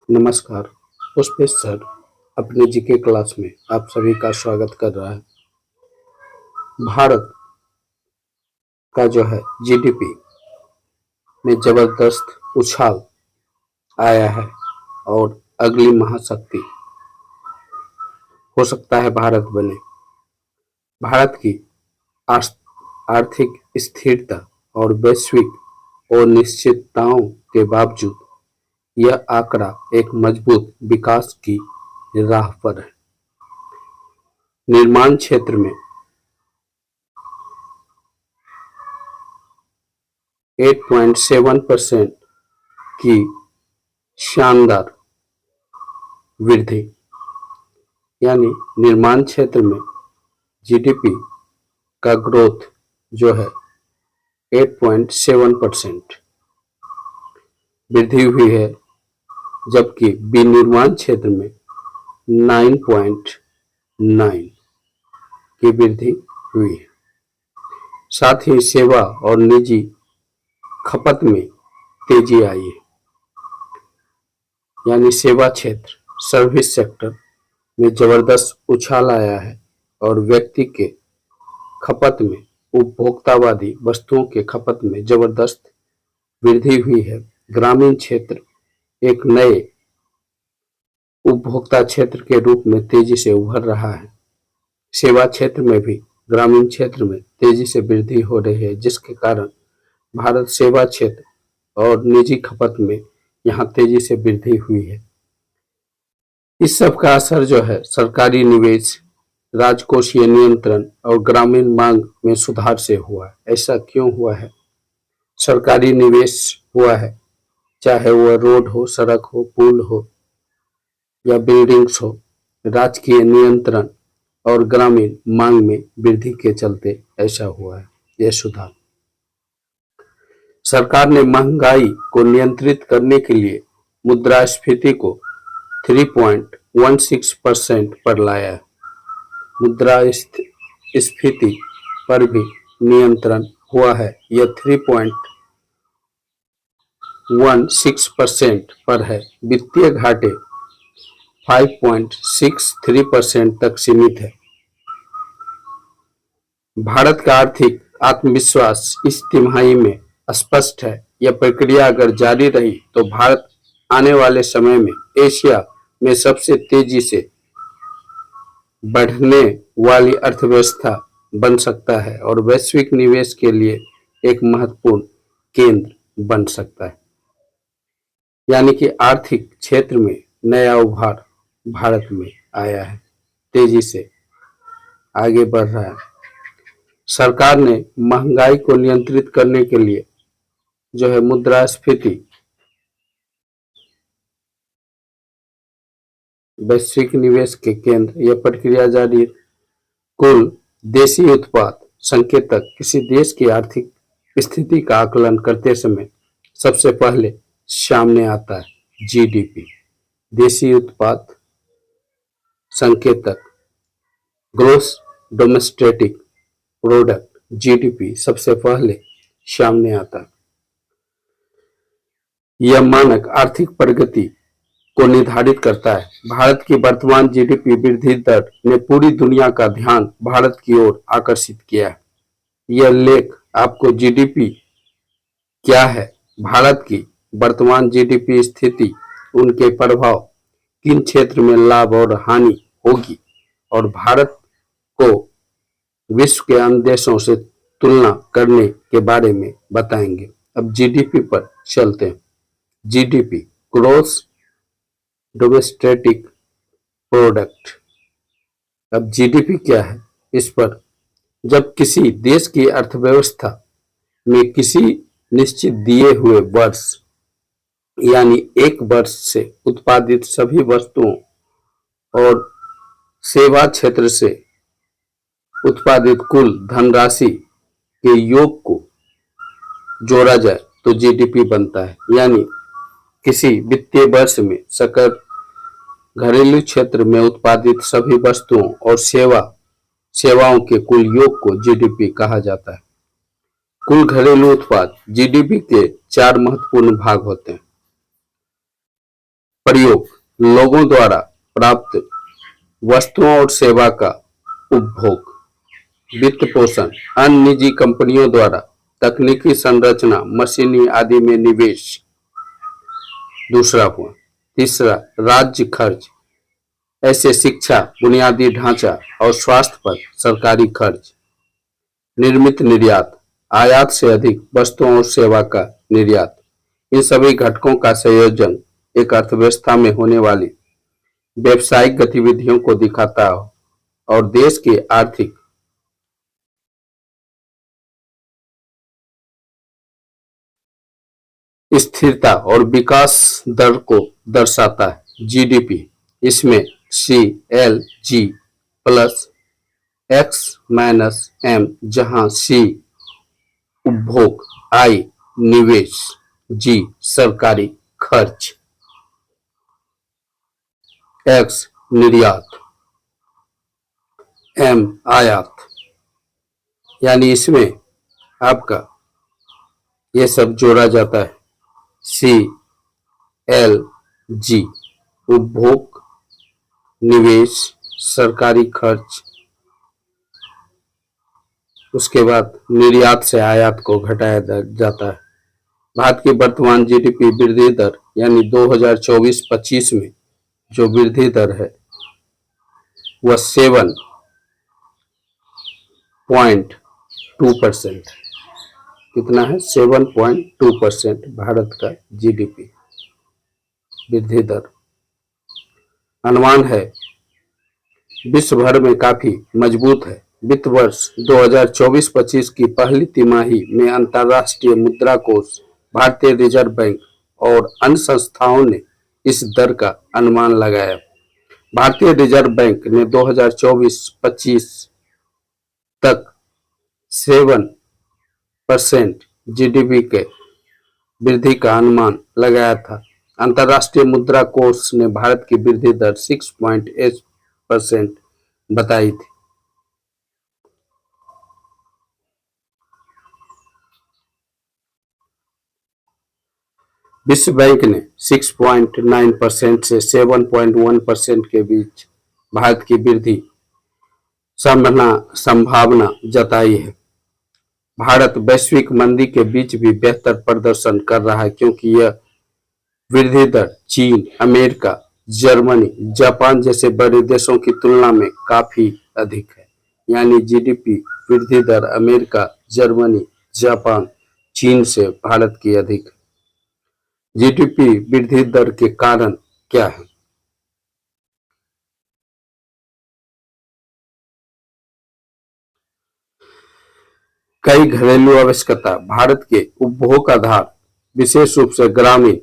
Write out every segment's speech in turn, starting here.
नमस्कार। पुष्पेश सर अपने GK class में आप सभी का स्वागत कर रहा है। भारत का जो है जीडीपी में जबरदस्त उछाल आया है और अगली महाशक्ति हो सकता है भारत बने। भारत की आर्थिक स्थिरता और वैश्विक अनिश्चितताओं के बावजूद यह आंकड़ा एक मजबूत विकास की राह पर है। निर्माण क्षेत्र में 8.7% की शानदार वृद्धि, यानी निर्माण क्षेत्र में जीडीपी का ग्रोथ जो है 8.7% वृद्धि हुई है, जबकि विनिर्माण क्षेत्र में 9.9 की वृद्धि हुई है। साथ ही सेवा और निजी खपत में तेजी आई है, यानी सेवा क्षेत्र सर्विस सेक्टर में जबरदस्त उछाल आया है और व्यक्ति के खपत में उपभोक्तावादी वस्तुओं के खपत में जबरदस्त वृद्धि हुई है। ग्रामीण क्षेत्र एक नए उपभोक्ता क्षेत्र के रूप में तेजी से उभर रहा है। सेवा क्षेत्र में भी ग्रामीण क्षेत्र में तेजी से वृद्धि हो रही है, जिसके कारण भारत सेवा क्षेत्र और निजी खपत में यहाँ तेजी से वृद्धि हुई है। इस सब का असर जो है सरकारी निवेश, राजकोषीय नियंत्रण और ग्रामीण मांग में सुधार से हुआ है। ऐसा क्यों हुआ है? सरकारी निवेश हुआ है, चाहे वह रोड हो, सड़क हो, पुल हो या बिल्डिंग्स हो। राजकीय नियंत्रण और ग्रामीण मांग में वृद्धि के चलते ऐसा हुआ है यह सुधार। सरकार ने महंगाई को नियंत्रित करने के लिए मुद्रास्फीति को 3.16% पर लाया है। मुद्रास्फीति पर भी नियंत्रण हुआ है। यह 3.16% पर है। वित्तीय घाटे 5.63% तक सीमित है। भारत का आर्थिक आत्मविश्वास इस तिमाही में स्पष्ट है। यह प्रक्रिया अगर जारी रही तो भारत आने वाले समय में एशिया में सबसे तेजी से बढ़ने वाली अर्थव्यवस्था बन सकता है और वैश्विक निवेश के लिए एक महत्वपूर्ण केंद्र बन सकता है। यानी कि आर्थिक क्षेत्र में नया उभार भारत में आया है, तेजी से आगे बढ़ रहा है। सरकार ने महंगाई को नियंत्रित करने के लिए जो है मुद्रास्फीति, वैश्विक निवेश के केंद्र, यह प्रक्रिया जारी। कुल देशी उत्पाद संकेतक किसी देश की आर्थिक स्थिति का आकलन करते समय सबसे पहले सामने आता है जीडीपी। देशी उत्पाद संकेतक ग्रोस डोमेस्टिक प्रोडक्ट जीडीपी सबसे पहले सामने आता है। यह मानक आर्थिक प्रगति को निर्धारित करता है। भारत की वर्तमान जीडीपी वृद्धि दर ने पूरी दुनिया का ध्यान भारत की ओर आकर्षित किया है। यह लेख आपको जीडीपी क्या है, भारत की वर्तमान जीडीपी स्थिति, उनके प्रभाव, किन क्षेत्र में लाभ और हानि होगी और भारत को विश्व के अन्य देशों से तुलना करने के बारे में बताएंगे। अब जीडीपी पर चलते हैं। GDP gross domestic product. अब जीडीपी क्या है, इस पर जब किसी देश की अर्थव्यवस्था में किसी निश्चित दिए हुए वर्ष यानी एक वर्ष से उत्पादित सभी वस्तुओं और सेवा क्षेत्र से उत्पादित कुल धनराशि के योग को जोड़ा जाए तो जीडीपी बनता है। यानी किसी वित्तीय वर्ष में सकल घरेलू क्षेत्र में उत्पादित सभी वस्तुओं और सेवाओं के कुल योग को जीडीपी कहा जाता है। कुल घरेलू उत्पाद जीडीपी के 4 महत्वपूर्ण भाग होते हैं। प्रयोग, लोगों द्वारा प्राप्त वस्तुओं और सेवा का उपभोग। वित्त पोषण, अन्य निजी कंपनियों द्वारा तकनीकी संरचना, मशीनरी आदि में निवेश दूसरा हुआ। तीसरा, राज्य खर्च, ऐसे शिक्षा, बुनियादी ढांचा और स्वास्थ्य पर सरकारी खर्च। निर्मित निर्यात, आयात से अधिक वस्तुओं और सेवा का निर्यात। इन सभी घटकों का संयोजन एक अर्थव्यवस्था में होने वाली व्यावसायिक गतिविधियों को दिखाता है और देश की आर्थिक स्थिरता और विकास दर को दर्शाता है। जीडीपी, इसमें CLG plus X minus M, जहां C उपभोग, I निवेश, G सरकारी खर्च, X निर्यात, M आयात, यानी इसमें आपका ये सब जोड़ा जाता है। CLG उपभोग, निवेश, सरकारी खर्च, उसके बाद निर्यात से आयात को घटाया जाता है। भारत की वर्तमान जीडीपी वृद्धि दर यानी 2024-25 में जो वृद्धि दर है वह 7.2%। कितना है? 7.2% भारत का जीडीपी वृद्धि दर। अनुमान है विश्व भर में काफी मजबूत है। वित्त वर्ष 2024-25 की पहली तिमाही में अंतर्राष्ट्रीय मुद्रा कोष, भारतीय रिजर्व बैंक और अन्य संस्थाओं ने इस दर का अनुमान लगाया। भारतीय रिजर्व बैंक ने 2024-25 तक 7% जीडीपी के वृद्धि का अनुमान लगाया था। अंतर्राष्ट्रीय मुद्रा कोष ने भारत की वृद्धि दर 6.8% बताई थी। विश्व बैंक ने 6.9% से 7.1% के बीच भारत की वृद्धि संभावना जताई है। भारत वैश्विक मंदी के बीच भी बेहतर प्रदर्शन कर रहा है क्योंकि यह वृद्धि दर चीन, अमेरिका, जर्मनी, जापान जैसे बड़े देशों की तुलना में काफी अधिक है। यानी जीडीपी वृद्धि दर अमेरिका, जर्मनी, जापान, चीन से भारत की अधिक है। जीडीपी वृद्धि दर के कारण क्या है? कई घरेलू आवश्यकता, भारत के उपभोग आधार विशेष रूप से ग्रामीण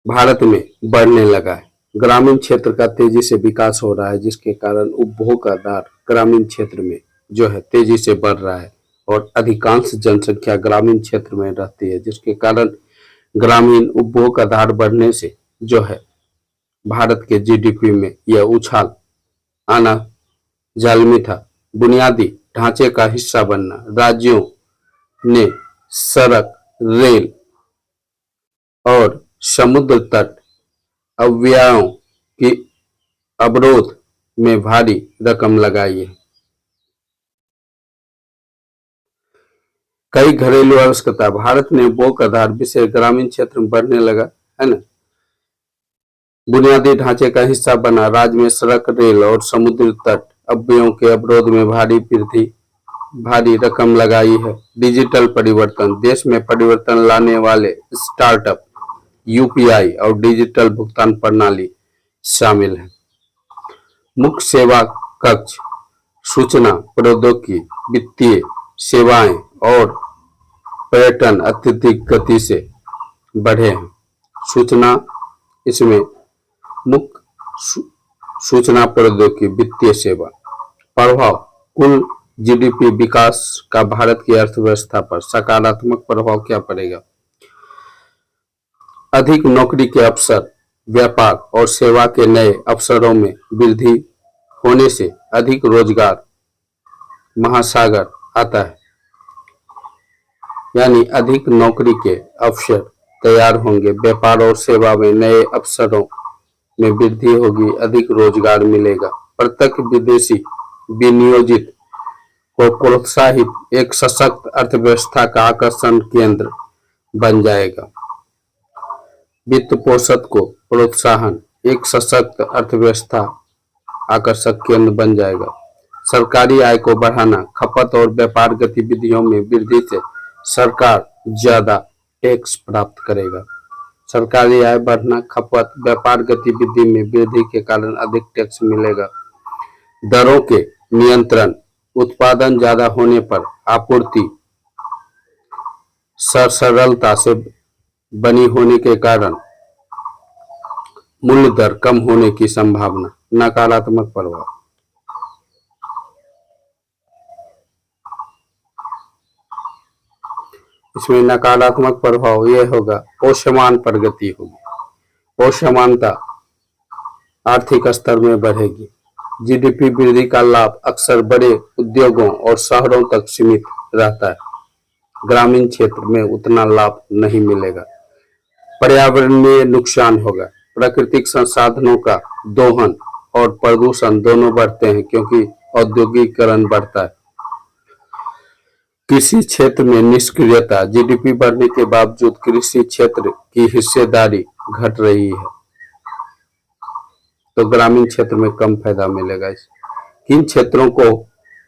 भारत में बढ़ने लगा है। ग्रामीण क्षेत्र का तेजी से विकास हो रहा है जिसके कारण उपभोग आधार ग्रामीण क्षेत्र में जो है तेजी से बढ़ रहा है और अधिकांश जनसंख्या ग्रामीण क्षेत्र में रहती है जिसके कारण ग्रामीण उपभोग आधार बढ़ने से जो है भारत के जीडीपी में यह उछाल आना जालमी था। बुनियादी ढांचे का हिस्सा बनना, राज्यों ने सड़क, रेल और समुद्र तट अवयवों की अवरोध में भारी रकम लगाई है। कई घरेलू आवश्यकता, भारत ने उपभोग आधार विशेष ग्रामीण क्षेत्र में बढ़ने लगा है ना। बुनियादी ढांचे का हिस्सा बना, राज्य में सड़क, रेल और समुद्री तट अवयवों के अवरोध में भारी रकम लगाई है। डिजिटल परिवर्तन, देश में परिवर्तन लाने वाले स्टार्टअप, यूपीआई और डिजिटल भुगतान प्रणाली शामिल है। मुख्य सेवा कक्ष, सूचना प्रौद्योगिकी, वित्तीय सेवाएं और पर्यटन अत्यधिक गति से बढ़े हैं। सूचना, इसमें मुख्य सूचना प्रौद्योगिकी, वित्तीय सेवा। प्रभाव, कुल जीडीपी विकास का भारत की अर्थव्यवस्था पर सकारात्मक प्रभाव क्या पड़ेगा? अधिक नौकरी के अवसर, व्यापार और सेवा के नए अवसरों में वृद्धि होने से अधिक रोजगार महासागर आता है। यानी अधिक नौकरी के अवसर तैयार होंगे। व्यापार और सेवा में नए अवसरों में वृद्धि होगी, अधिक रोजगार मिलेगा। प्रत्यक्ष विदेशी विनियोजित को प्रोत्साहित एक सशक्त अर्थव्यवस्था का आकर्षण केंद्र बन जाएगा। वित्त पोषण को प्रोत्साहन एक सशक्त अर्थव्यवस्था आकर्षक केंद्र बन जाएगा। सरकारी आय को बढ़ाना, खपत और व्यापार गतिविधियों में वृद्धि से सरकार ज्यादा टैक्स प्राप्त करेगा। सरकारी आय बढ़ना, खपत, व्यापार गतिविधि में वृद्धि के कारण अधिक टैक्स मिलेगा। दरों के नियंत्रण, उत्पादन ज्यादा होने पर आपूर्ति सरलता से बनी होने के कारण मूल्य दर कम होने की संभावना। नकारात्मक प्रभाव, इसमें नकारात्मक प्रभाव यह होगा, असमान प्रगति होगी। असमानता आर्थिक स्तर में बढ़ेगी। जीडीपी वृद्धि का लाभ अक्सर बड़े उद्योगों और शहरों तक सीमित रहता है, ग्रामीण क्षेत्र में उतना लाभ नहीं मिलेगा। पर्यावरणीय नुकसान होगा। प्राकृतिक संसाधनों का दोहन और प्रदूषण दोनों बढ़ते हैं क्योंकि औद्योगिकीकरण बढ़ता है। कृषि क्षेत्र में निष्क्रियता, जीडीपी बढ़ने के बावजूद कृषि क्षेत्र की हिस्सेदारी घट रही है, तो ग्रामीण क्षेत्र में कम फायदा मिलेगा। किन क्षेत्रों को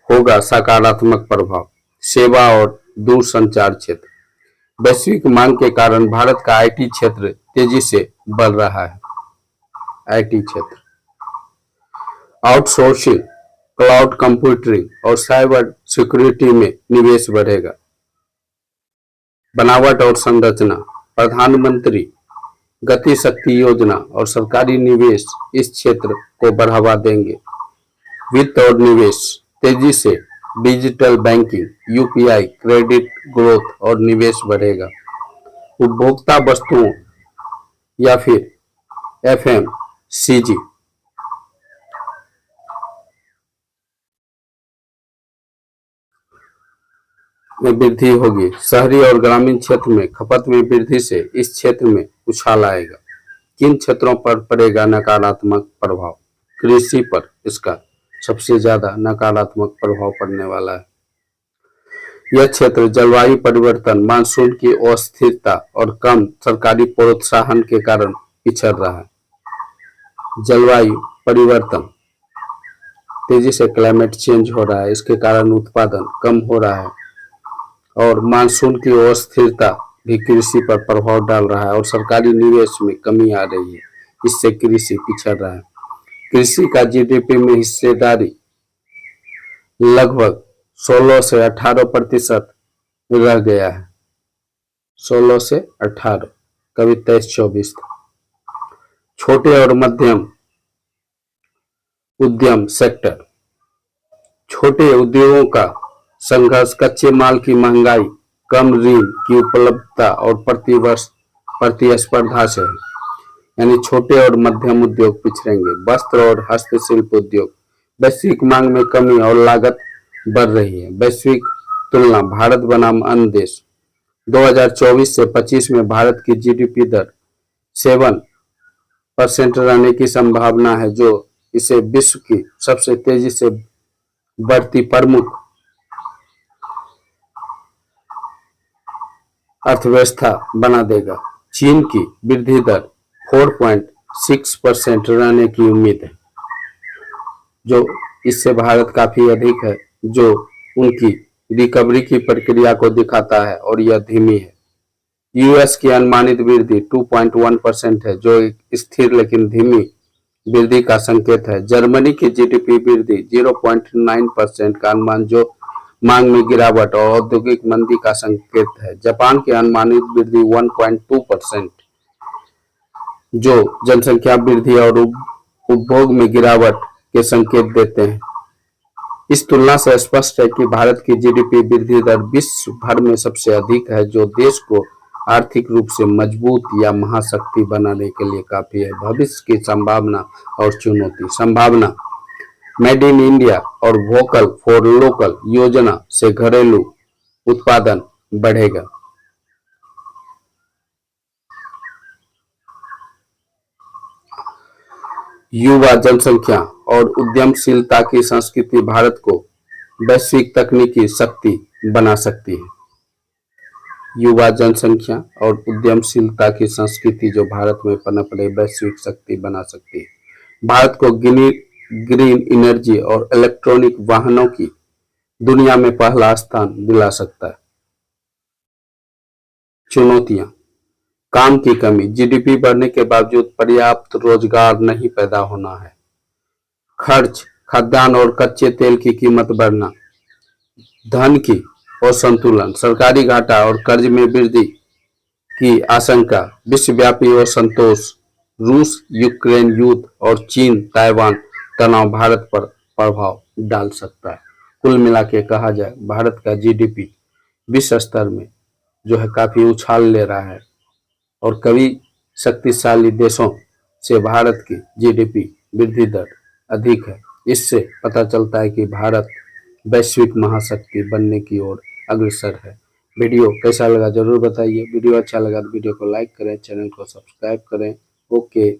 होगा सकारात्मक प्रभाव? सेवा और दूरसंचार क्षेत्र। वैश्विक मांग के कारण भारत का आईटी क्षेत्र तेजी से बढ़ रहा है। आईटी क्षेत्र, आउटसोर्सिंग, क्लाउड कंप्यूटिंग और साइबर सिक्योरिटी में निवेश बढ़ेगा। बनावट और संरचना, प्रधानमंत्री गति शक्ति योजना और सरकारी निवेश इस क्षेत्र को बढ़ावा देंगे। वित्त और निवेश तेजी से, digital banking, UPI, credit growth और निवेश बढ़ेगा। उपभोक्ता वस्तुओं या फिर एफएमसीजी में वृद्धि होगी। शहरी और ग्रामीण क्षेत्र में खपत में वृद्धि से इस क्षेत्र में उछाल आएगा। किन क्षेत्रों पर पड़ेगा नकारात्मक प्रभाव? कृषि पर इसका सबसे ज्यादा नकारात्मक प्रभाव पड़ने वाला है। यह क्षेत्र जलवायु परिवर्तन, मानसून की अस्थिरता और कम सरकारी प्रोत्साहन के कारण पिछड़ रहा है। जलवायु परिवर्तन, तेजी से क्लाइमेट चेंज हो रहा है, इसके कारण उत्पादन कम हो रहा है और मानसून की अस्थिरता भी कृषि पर प्रभाव डाल रहा है और सरकारी निवेश में कमी आ रही है, इससे कृषि पिछड़ रहा है। कृषि का जीडीपी में हिस्सेदारी लगभग 16 से 18% रह गया है। 16 से 18, कभी 23-24 था। छोटे और मध्यम उद्यम सेक्टर, छोटे उद्योगों का संघर्ष कच्चे माल की महंगाई, कम ऋण की उपलब्धता और प्रतिवर्ष प्रतिस्पर्धा से है, यानी छोटे और मध्यम उद्योग पिछड़ेंगे। वस्त्र और हस्तशिल्प उद्योग, वैश्विक मांग में कमी और लागत बढ़ रही है। वैश्विक तुलना, भारत बनाम अन्य देश। 2024 से 25 में भारत की जीडीपी दर 7% रहने की संभावना है, जो इसे विश्व की सबसे तेजी से बढ़ती प्रमुख अर्थव्यवस्था बना देगा। चीन की वृद्धि दर 4.6% रहने की उम्मीद है, जो इससे भारत काफी अधिक है, जो उनकी रिकवरी की प्रक्रिया को दिखाता है और यह धीमी है। यूएस की अनुमानित वृद्धि 2.1% है, जो एक स्थिर लेकिन धीमी वृद्धि का संकेत है। जर्मनी की जीडीपी वृद्धि 0.9% का अनुमान, जो मांग में गिरावट और औद्योगिक मंदी का संकेत है। जापान की अनुमानित वृद्धि 1.2%, जो जनसंख्या वृद्धि और उपभोग में गिरावट के संकेत देते हैं। इस तुलना से स्पष्ट है कि भारत की जीडीपी वृद्धि दर विश्व भर में सबसे अधिक है, जो देश को आर्थिक रूप से मजबूत या महाशक्ति बनाने के लिए काफी है। भविष्य की संभावना और चुनौती। संभावना, मेड इन इंडिया और वोकल फॉर लोकल योजना से घरेलू उत्पादन बढ़ेगा। युवा जनसंख्या और उद्यमशीलता की संस्कृति भारत को वैश्विक तकनीकी शक्ति बना सकती है। युवा जनसंख्या और उद्यमशीलता की संस्कृति जो भारत में पनप रही वैश्विक शक्ति बना सकती है। भारत को ग्रीन एनर्जी और इलेक्ट्रॉनिक वाहनों की दुनिया में पहला स्थान दिला सकता है। चुनौतियां, काम की कमी, जीडीपी बढ़ने के बावजूद पर्याप्त रोजगार नहीं पैदा होना है। खर्च, खाद्यान्न और कच्चे तेल की कीमत बढ़ना, धन की असंतुलन, सरकारी घाटा और कर्ज में वृद्धि की आशंका, विश्वव्यापी असंतोष, रूस यूक्रेन युद्ध और चीन ताइवान तनाव भारत पर प्रभाव डाल सकता है। कुल मिला के कहा जाए भारत का जीडीपी विश्व स्तर में जो है काफी उछाल ले रहा है और कई शक्तिशाली देशों से भारत की जीडीपी वृद्धि दर अधिक है। इससे पता चलता है कि भारत वैश्विक महाशक्ति बनने की ओर अग्रसर है। वीडियो कैसा लगा जरूर बताइए। वीडियो अच्छा लगा तो वीडियो को लाइक करें, चैनल को सब्सक्राइब करें। ओके।